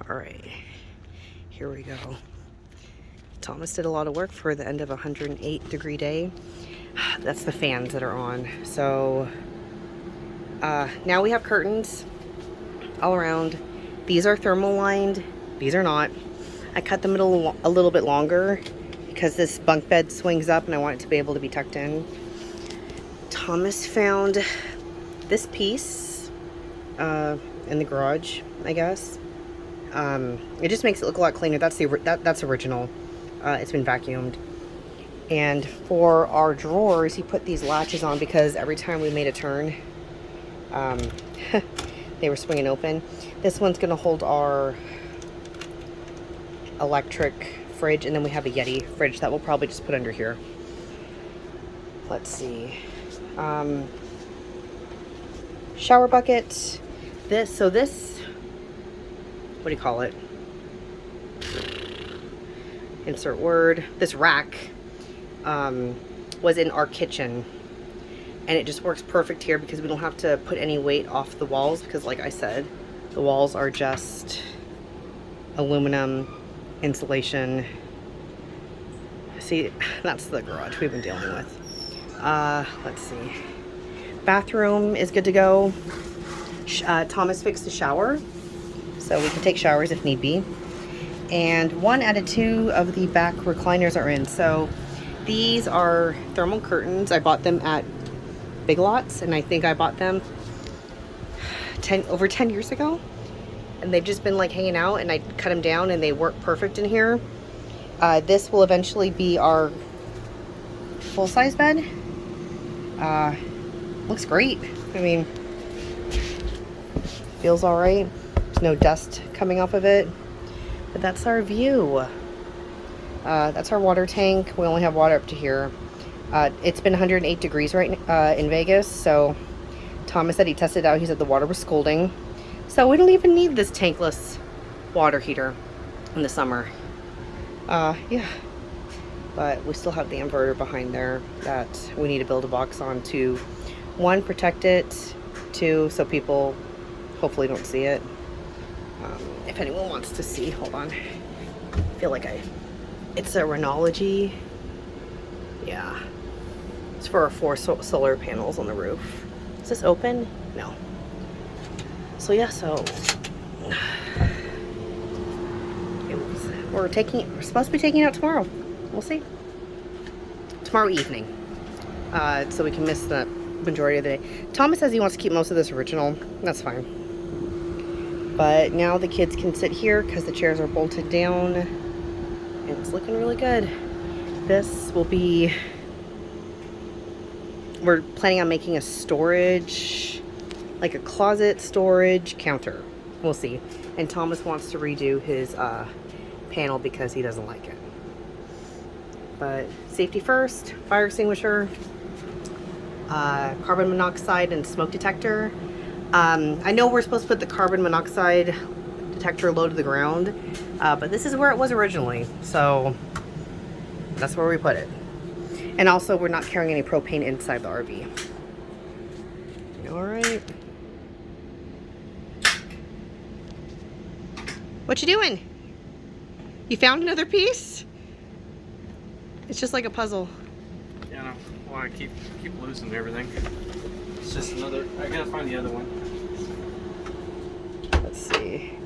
All right, here we go. Thomas did a lot of work for the end of a 108-degree day. That's the fans that are on. So now we have curtains all around. These are thermal lined. These are not. I cut them a little bit longer because this bunk bed swings up and I want it to be able to be tucked in. Thomas found this piece in the garage, I guess. It just makes it look a lot cleaner. That's original. It's been vacuumed. And for our drawers, he put these latches on because every time we made a turn, they were swinging open. This one's gonna hold our electric fridge, and then we have a Yeti fridge that we'll probably just put under here. Let's see. Shower bucket. This, what do you call it? Insert word. This rack was in our kitchen, and it just works perfect here because we don't have to put any weight off the walls because, like I said, the walls are just aluminum insulation. See, that's the garage we've been dealing with. Let's see. Bathroom is good to go. Thomas fixed the shower, so we can take showers if need be. And 1 out of 2 of the back recliners are in. So these are thermal curtains. I bought them at Big Lots, and I think I bought them over 10 years ago. And they've just been like hanging out, and I cut them down and they work perfect in here. This will eventually be our full-size bed. Looks great. I mean, feels all right. There's no dust coming off of it. But that's our view. That's our water tank. We only have water up to here. It's been 108 degrees right in Vegas, so Thomas said he tested it out. He said the water was scalding. So we don't even need this tankless water heater in the summer. Yeah. But we still have the inverter behind there that we need to build a box on to, 1, protect it, 2, so people hopefully don't see it. If anyone wants to see, hold on. I feel like it's a Renology. Yeah. It's for our 4 solar panels on the roof. Is this open? No. So yeah, we're supposed to be taking it out tomorrow. We'll see. Tomorrow evening. So we can miss the majority of the day. Thomas says he wants to keep most of this original. That's fine. But now the kids can sit here because the chairs are bolted down. And it's looking really good. This will be... We're planning on making a storage, like a closet storage counter. We'll see. And Thomas wants to redo his panel because he doesn't like it. But safety first, fire extinguisher, carbon monoxide and smoke detector. I know we're supposed to put the carbon monoxide detector low to the ground, but this is where it was originally, so that's where we put it. And also, we're not carrying any propane inside the RV. All right. What you doing? You found another piece? It's just like a puzzle. Yeah, I know. Well, I keep losing everything. It's just another. I gotta find the other one. Let's see.